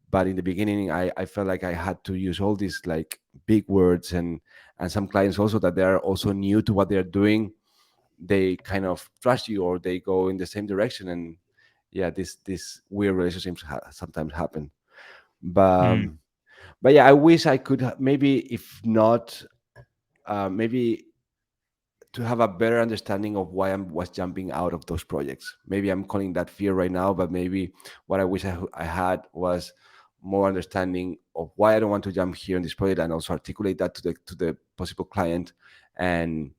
But in the beginning, I felt like I had to use all these like big words, and some clients also that they are also new to what they're doing, they kind of trust you or they go in the same direction. And yeah, this weird relationships sometimes happen. but mm. um, but yeah, I wish I could maybe if not maybe to have a better understanding of why I was jumping out of those projects. Maybe I'm calling that fear right now, but maybe what I wish I had was more understanding of why I don't want to jump here in this project, and also articulate that to the possible client. And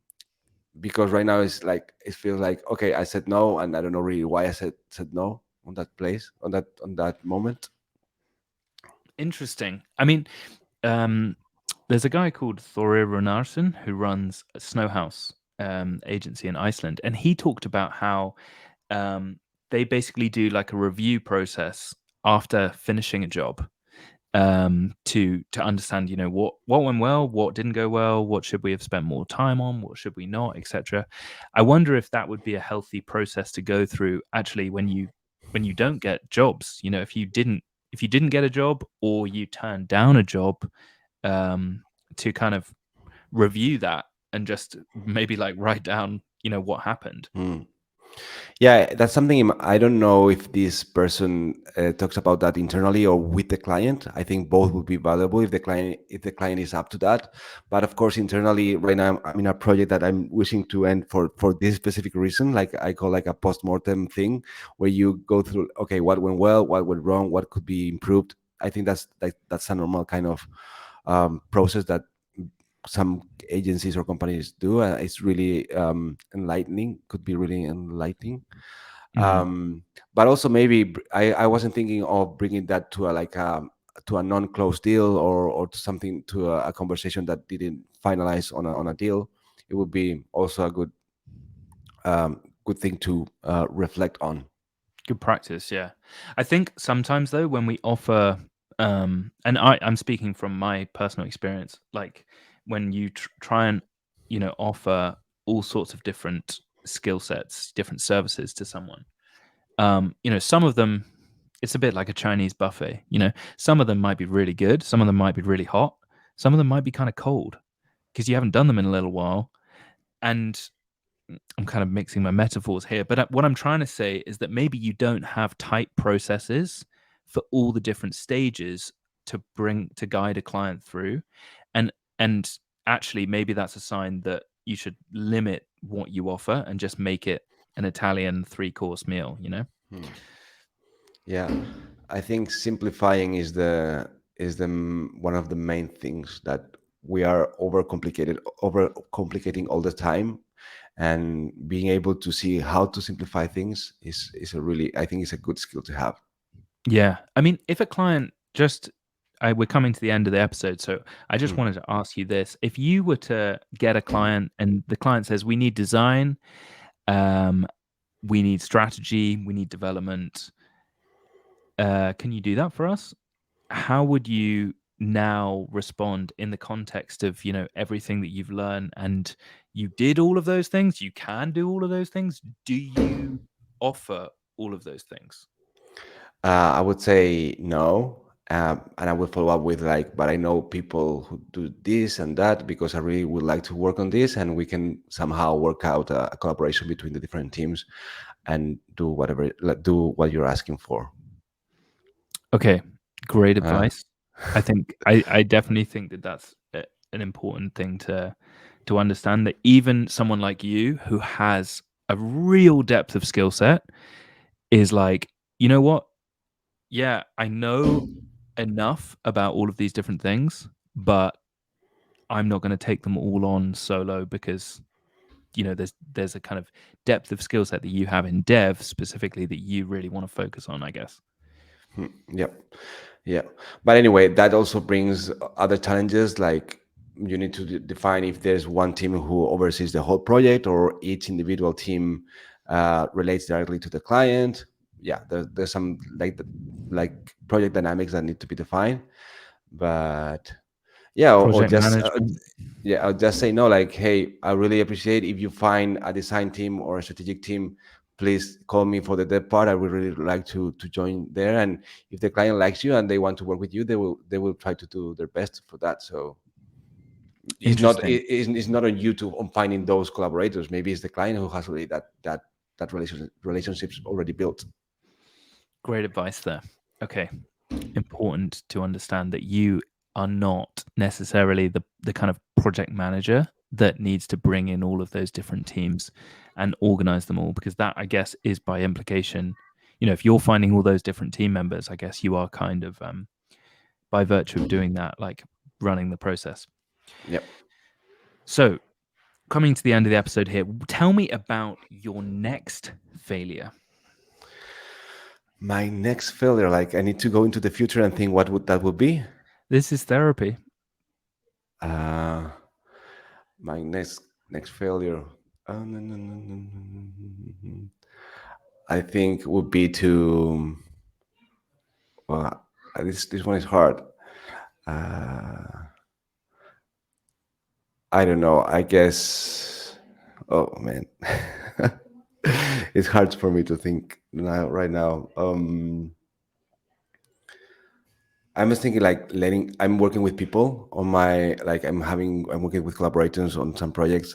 because right now it's like it feels like okay, I said no, and I don't know really why I said no on that place on that moment. Interesting. I mean, um, there's a guy called Thorir Runarsson who runs a Snow House agency in Iceland, and he talked about how um, they basically do like a review process after finishing a job to understand, what went well, what didn't go well, what should we have spent more time on, what should we not, etc. I wonder if that would be a healthy process to go through actually when you don't get jobs. If you didn't get a job or you turned down a job, to kind of review that and just maybe like write down what happened. Hmm. Yeah, that's something I don't know if this person talks about that internally or with the client. I think both would be valuable if the client is up to that. But of course, internally, right now I'm in a project that I'm wishing to end for this specific reason. Like I call like a post-mortem thing, where you go through okay, what went well, what went wrong, what could be improved. I think that's a normal kind of process that some agencies or companies do. It's really enlightening. Could be really enlightening. Mm. But also maybe I wasn't thinking of bringing that to a non-closed deal or to something to a conversation that didn't finalize on a deal. It would be also a good thing to reflect on. Good practice, yeah. I think sometimes though, when we offer, and I'm speaking from my personal experience, like when you try and offer all sorts of different skill sets, different services to someone, some of them, it's a bit like a Chinese buffet. Some of them might be really good, some of them might be really hot, some of them might be kind of cold because you haven't done them in a little while. And I'm kind of mixing my metaphors here, but what I'm trying to say is that maybe you don't have tight processes for all the different stages to guide a client through, and and actually maybe that's a sign that you should limit what you offer and just make it an Italian 3-course meal, you know? Hmm. Yeah, I think simplifying is one of the main things that we are overcomplicating all the time, and being able to see how to simplify things is a really, I think, it's a good skill to have. Yeah. I mean, if a client just we're coming to the end of the episode, so I just Hmm. wanted to ask you this. If you were to get a client and the client says, "We need design, um, we need strategy, we need development, can you do that for us?" How would you now respond in the context of, everything that you've learned and you did all of those things, you can do all of those things? Do you offer all of those things? I would say no. And I will follow up with like, but I know people who do this and that because I really would like to work on this, and we can somehow work out a collaboration between the different teams and do whatever, like, do what you're asking for. Okay, great Uh, advice. I think I definitely think that that's an important thing to understand, that even someone like you who has a real depth of skill set is like, you know what? Yeah, I know enough about all of these different things, but I'm not going to take them all on solo because there's a kind of depth of skill set that you have in dev specifically that you really want to focus on, I guess. yep. Yeah. But anyway, that also brings other challenges, like you need to define if there's one team who oversees the whole project or each individual team relates directly to the client. Yeah, there's some like project dynamics that need to be defined. But yeah, or Project just management. yeah, I'll just say no, like, hey, I really appreciate if you find a design team or a strategic team, please call me for the dev part. I would really like to join there. And if the client likes you and they want to work with you, they will try to do their best for that. So Interesting. it's not on you to on finding those collaborators. Maybe it's the client who has already that relationships already built. Great advice there. Okay. Important to understand that you are not necessarily the kind of project manager that needs to bring in all of those different teams and organize them all, because that, I guess, is by implication, if you're finding all those different team members, I guess you are kind of by virtue of doing that, like running the process. Yep. So, coming to the end of the episode here, tell me about your next failure. My next failure, like I need to go into the future and think what would that would be. This is therapy. Uh, my next failure. No, no, no, no, no, no, no, no. I think would be to. Well, this one is hard. Uh, I don't know. I guess. Oh man, it's hard for me to think now. Right now, I'm just thinking like letting. I'm working with people on my like. I'm working with collaborators on some projects,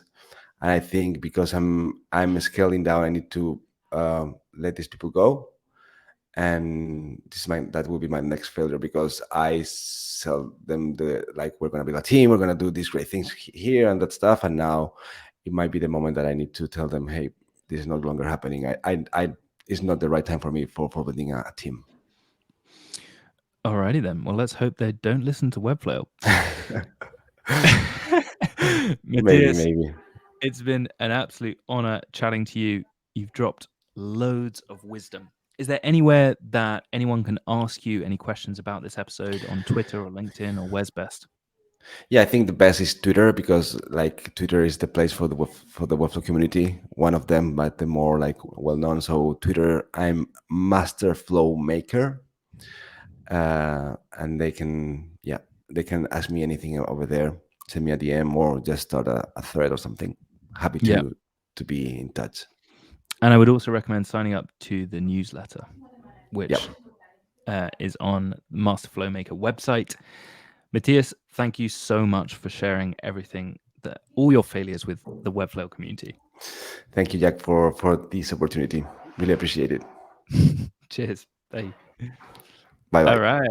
and I think because I'm scaling down, I need to let these people go, and that will be my next failure because I sell them the like we're gonna build a team, we're gonna do these great things here and that stuff, and now it might be the moment that I need to tell them, hey, this is no longer happening. I it's not the right time for me for building a team. Alrighty then. Well, let's hope they don't listen to Webflail. Maybe, Matthias, maybe. it's been an absolute honor chatting to you. You've dropped loads of wisdom. Is there anywhere that anyone can ask you any questions about this episode on Twitter or LinkedIn, or where's best? Yeah, I think the best is Twitter because like Twitter is the place for the Webflow community. One of them, but the more like well known. So Twitter, I'm Master Flow Maker, and they can ask me anything over there. Send me a DM or just start a thread or something. Happy Yeah. to be in touch. And I would also recommend signing up to the newsletter, Yep. which is on Master Flow Maker website. Matthias, thank you so much for sharing everything, all your failures with the Webflow community. Thank you, Jack, for this opportunity. Really appreciate it. Cheers. Bye. Bye bye. All right.